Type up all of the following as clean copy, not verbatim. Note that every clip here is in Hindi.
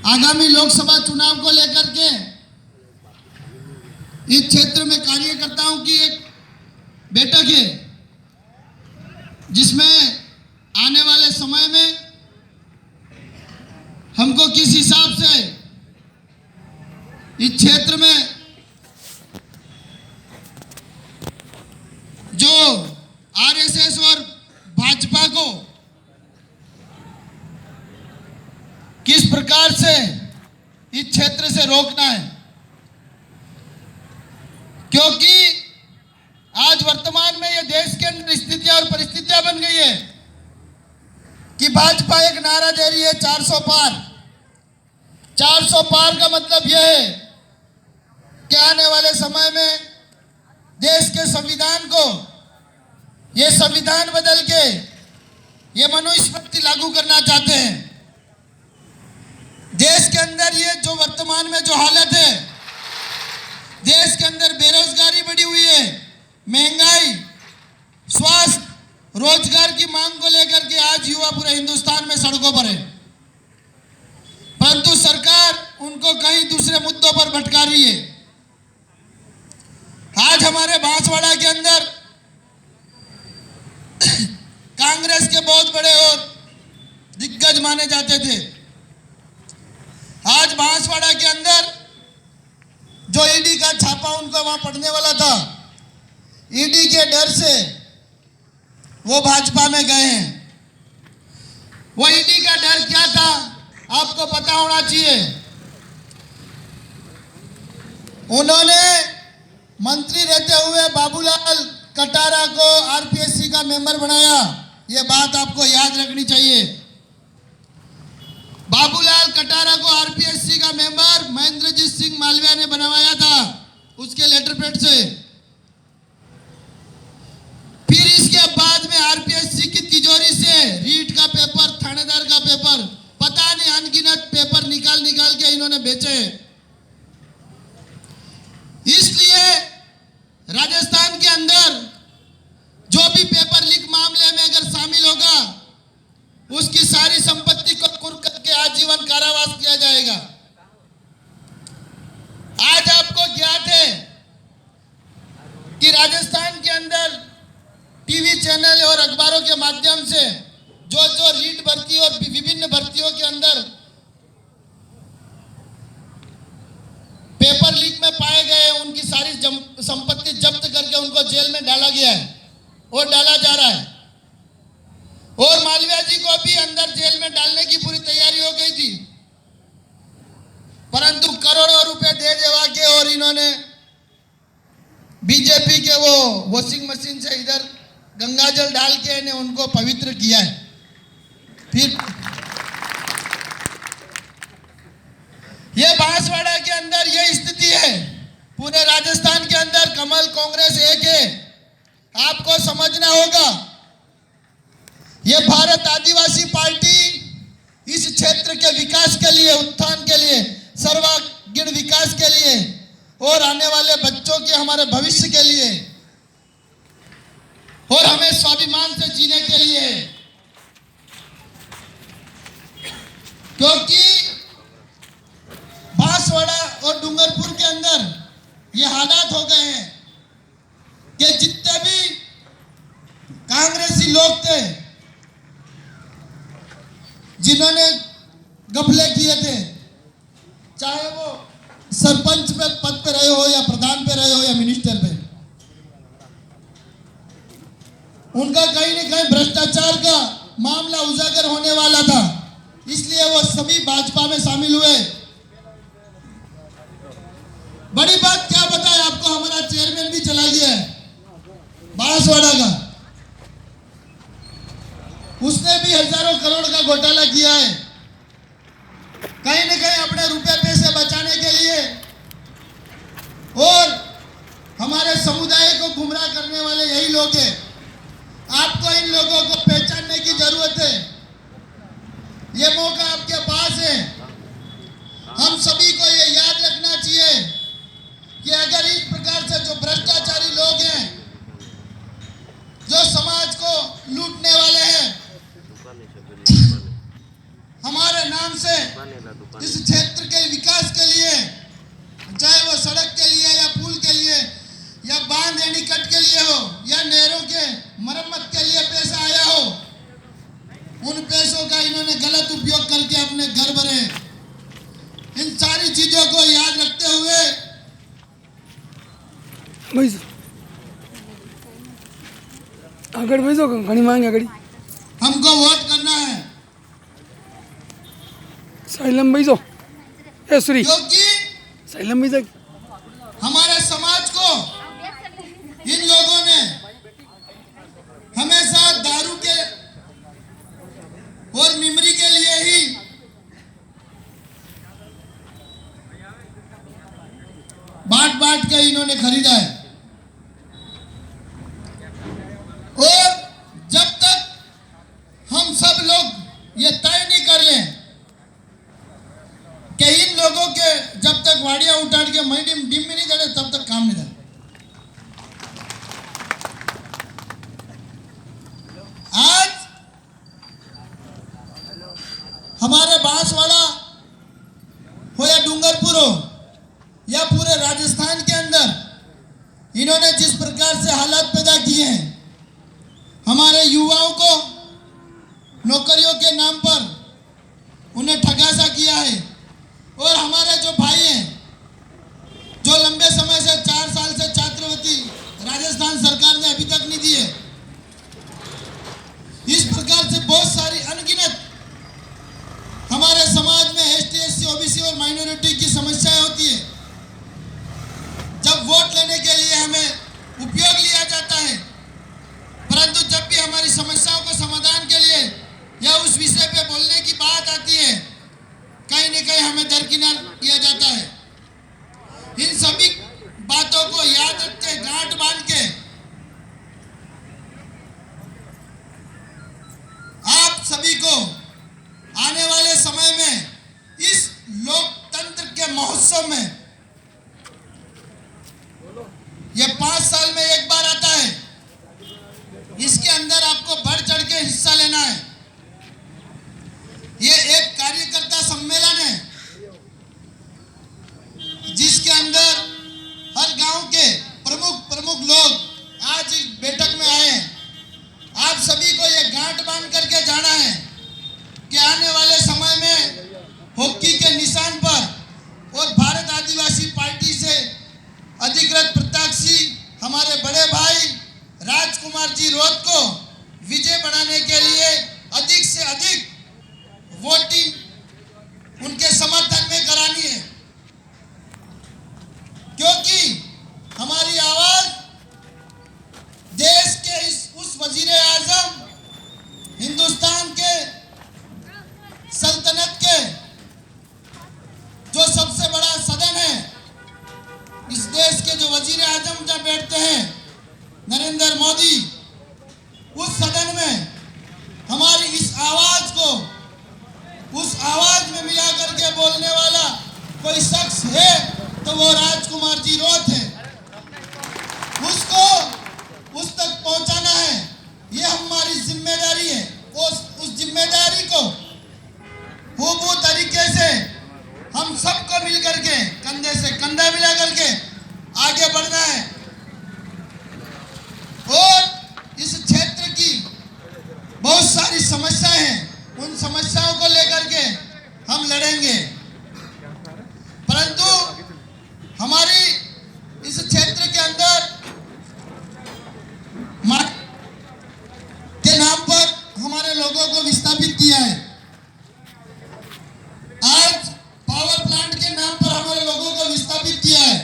आगामी लोकसभा चुनाव को लेकर के इस क्षेत्र में कार्यकर्ताओं की एक बैठक है, जिसमें आने वाले समय में हमको किस हिसाब से इस क्षेत्र में जो आरएसएस और भाजपा को किस प्रकार से इस क्षेत्र से रोकना है, क्योंकि आज वर्तमान में ये देश के अंदर स्थितियां और परिस्थितियां बन गई है कि भाजपा एक नारा दे रही है 400 पार। 400 पार का मतलब यह है कि आने वाले समय में देश के संविधान को, ये संविधान बदल के ये मनुस्मृति लागू करना चाहते हैं। देश के अंदर ये जो वर्तमान में जो हालत है, देश के अंदर बेरोजगारी बढ़ी हुई है, महंगाई, स्वास्थ्य, रोजगार की मांग को लेकर के आज युवा पूरे हिंदुस्तान में सड़कों पर है, परंतु सरकार उनको कहीं दूसरे मुद्दों पर भटका रही है। आज हमारे बांसवाड़ा के अंदर कांग्रेस के बहुत बड़े और दिग्गज माने जाते थे। आज बांसवाड़ा के अंदर जो ईडी का छापा उनको वहां पड़ने वाला था, ईडी के डर से वो भाजपा में गए हैं। वो ईडी का डर क्या था आपको पता होना चाहिए। उन्होंने मंत्री रहते हुए बाबूलाल कटारा को आरपीएससी का मेंबर बनाया, ये बात आपको याद रखनी चाहिए। बाबूलाल कटारा को आरपीएससी का मेंबर महेंद्रजीत सिंह मालविया ने बनवाया था उसके लेटर पैड से। फिर इसके बाद में आरपीएससी की तिजोरी से रीट का पेपर, थानेदार का पेपर, पता नहीं अनगिनत पेपर निकाल के इन्होंने बेचे। इसलिए राजस्थान के अंदर जो भी पेपर लीक मामले में अगर शामिल होगा, उसकी सारी संपत्ति को कुर्क करके आजीवन कारावास किया जाएगा। आज आपको ज्ञात है कि राजस्थान के अंदर टीवी चैनल और अखबारों के माध्यम से जो जो रीट भर्ती और विभिन्न भर्तियों के अंदर पेपर लीक में पाए गए, उनकी सारी संपत्ति जब्त करके उनको जेल में डाला गया है और डाला जा रहा है। और मालविया जी को भी अंदर जेल में डालने की पूरी तैयारी हो गई थी, परंतु करोड़ों रुपए दे देवा के और इन्होंने बीजेपी के वो वॉशिंग मशीन से इधर गंगाजल डाल के इन्हें उनको पवित्र किया है। फिर ये बांसवाड़ा के अंदर ये स्थिति है, पूरे राजस्थान के अंदर कमल कांग्रेस एक है। आपको समझना होगा, ये भारत आदिवासी पार्टी इस क्षेत्र के विकास के लिए, उत्थान के लिए, सर्वांगीण विकास के लिए और आने वाले बच्चों के, हमारे भविष्य के लिए और हमें स्वाभिमान से जीने के लिए है। क्योंकि बांसवाड़ा और डूंगरपुर के अंदर ये हालात हो गए हैं कि जितने भी कांग्रेसी लोग थे जिन्होंने घपले किए थे, चाहे वो सरपंच पे पद पे रहे हो या प्रधान पे रहे हो या मिनिस्टर पे, उनका कहीं न कहीं भ्रष्टाचार का मामला उजागर होने वाला था, इसलिए वो सभी भाजपा में शामिल हुए। बड़ी बात क्या बताए आपको, हमारा चेयरमैन भी चला गया है बांसवाड़ा का, उसने भी हजारों करोड़ का घोटाला किया है। कहीं न कहीं अपने रुपए पैसे बचाने के लिए और हमारे समुदाय को गुमराह करने वाले यही लोग हैं। आपको इन लोगों को पहचानने की जरूरत है, ये मौका आपके पास है। हम सभी को ये याद रखना चाहिए कि अगर इस प्रकार से जो भ्रष्टाचारी लोग हैं, जो समाज को लूटने वाले हैं, हमारे नाम से इस क्षेत्र के विकास के लिए, चाहे वो सड़क के लिए या पुल के लिए या बांध एनीकट के लिए हो या नहरों के मरम्मत के लिए पैसा आया हो, उन पैसों का इन्होंने गलत उपयोग करके अपने घर भरे। इन सारी चीजों को याद रखते हुए આગળ ભાઈજો ઘણી માંગે આગળ हमको वोट करना है, साइलम भाईजो ए श्री क्योंकि साइलम भाईजा हमारे समाज को इन लोगों ने हमेशा दारू के और मिमरी के लिए ही बांट बांट के इन्होंने खरीदा है। और जब तक हम सब लोग ये तय नहीं कर लें कि इन लोगों के जब तक वाड़िया उठाड़ के डिम में नहीं करे तब तक काम नहीं करे। आज हमारे बांसवाड़ा हो या डूंगरपुर हो या पूरे राजस्थान के अंदर इन्होंने जिस प्रकार से हालात पैदा किए हैं, हमारे युवाओं को नौकरियों के नाम पर उन्हें ठगासा किया है। और हमारे जो भाई हैं जो लंबे समय से 4 साल से छात्रवृत्ति राजस्थान सरकार ने अभी तक नहीं दी है, इस प्रकार से बहुत सारी अनगिनत हमारे समाज में एसटी, एससी, ओबीसी और माइनॉरिटी की समस्याएं होती है। जब वोट लेने के लिए हमें उपयोग लिया जाता है, परंतु जब भी हमारी समस्याओं को समाधान के लिए या उस विषय पे बोलने की बात आती है, कहीं न कहीं हमें दरकिनार किया जाता है। इन सभी बातों को याद रखते, गांठ बांध के आप सभी को आने वाले समय में इस लोकतंत्र के महोत्सव में, ये 5 साल में एक बार आता है, इसके अंदर आपको बढ़ चढ़ के हिस्सा लेना है। ये एक कार्यकर्ता सम्मेलन है जिसके अंदर हर गांव के प्रमुख लोग आज इस बैठक में आए हैं। आप सभी को ये गांठ बांध करके जाना है कि आने वाले समय में हॉकी के निशान पर और भारत आदिवासी पार्टी से अधिकृत प्रत्याशी हमारे बड़े भाई राजकुमार जी रोत को विजय बनाने के लिए अधिक से अधिक वोटिंग उनके समर्थन में करानी है, क्योंकि हमारी आवाज देश के उस वजीरे आजम, हिंदुस्तान के सल्तनत के जो सबसे बड़ा सदन है, इस देश के जो वजीरे आजम जब बैठते हैं नरेंद्र मोदी, उस सदन में हमारी इस आवाज को उस आवाज में मिला करके बोलने वाला कोई शख्स है तो वो राजकुमार जी रोत है। उसको उस तक पहुंचाना है, ये हमारी जिम्मेदारी है। उस जिम्मेदारी को खूब तरीके से हम सबको मिल करके कंधे से कंधा मिला करके आगे बढ़ना है और इस क्षेत्र की बहुत सारी समस्याएं हैं, उन समस्याओं को लेकर के हम लड़ेंगे। परंतु हमारी इस क्षेत्र के अंदर के नाम पर हमारे लोगों को विस्थापित किया है। आज पावर प्लांट के नाम पर हमारे लोगों को विस्थापित किया है।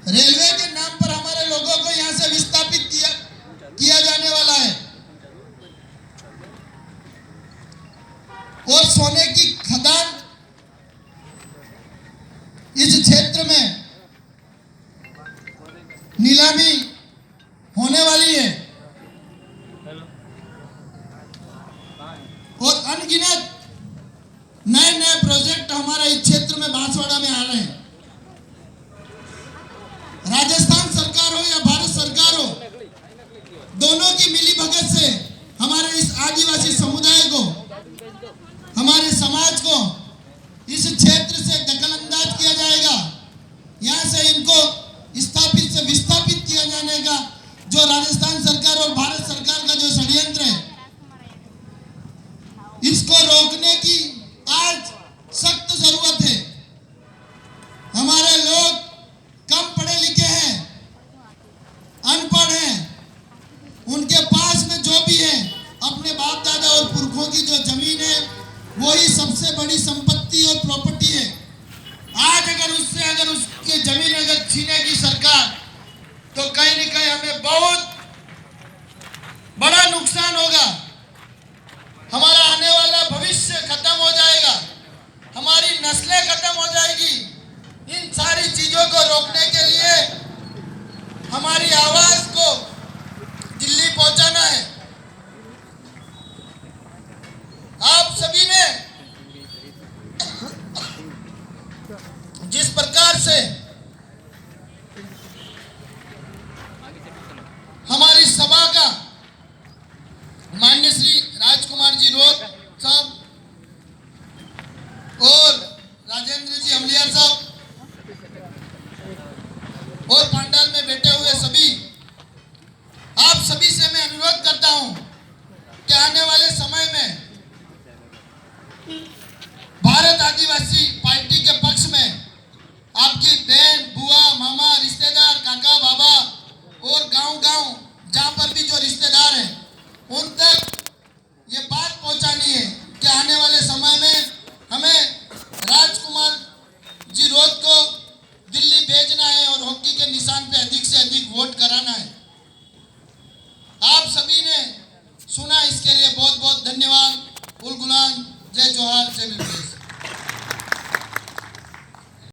रेलवे के नाम पर हमारे लोगों को यहां से विस्थापित किया जाने वाला है। और सोने की खदान इस क्षेत्र में नीलामी होने वाली है और अनगिनत नए नए प्रोजेक्ट हमारे इस क्षेत्र में बांसवाड़ा में आ रहे हैं। राजस्थान सरकार हो या भारत सरकार हो, दोनों की मिली भगत से हमारे इस आदिवासी समुदाय को हमारे समाज को इस क्षेत्र से दखलअंदाज किया जाएगा, यहाँ से इनको स्थापित से विस्थापित किया जाने का जो राजस्थान सरकार और भारत सरकार का जो षड्यंत्र है, इसको रोकने की आज सख्त जरूरत है। हमारे लोग कम पढ़े लिखे हैं, अनपढ़ हैं, उनके पास में जो भी है अपने बाप दादा और पुरखों की जो जमीन है वही सबसे बड़ी संपत्ति और प्रॉपर्टी है। आज अगर उसकी जमीन अगर छीनेगी सरकार तो कहीं न कहीं हमें बहुत बड़ा नुकसान होगा। हमारा आने वाला भविष्य खत्म हो जाएगा, हमारी नस्लें खत्म हो जाएगी। इन सारी चीजों को रोकने के लिए हमारी आवाज को दिल्ली पहुंचाना है। आप सभी ने जिस प्रकार से हमारी सभा का माननीय श्री राजकुमार जी रोत साहब और राजेंद्र जी अमलियार साहब और पंडाल में बैठे हुए सभी, आप सभी से मैं अनुरोध करता हूं कि आने वाले समय में भारत आदिवासी पार्टी के पक्ष में आपकी बहन, बुआ, मामा, रिश्तेदार, काका, बाबा और गांव-गांव जहां पर भी जो रिश्तेदार हैं उन तक ये बात पहुंचानी है कि आने वाले समय में हमें राजकुमार जी रोत को दिल्ली भेजना है और हॉकी के निशान पे अधिक से अधिक वोट कराना है। आप सभी ने सुना, इसके लिए बहुत बहुत धन्यवाद। उल गुलाम, जय जोहार, जय भीम।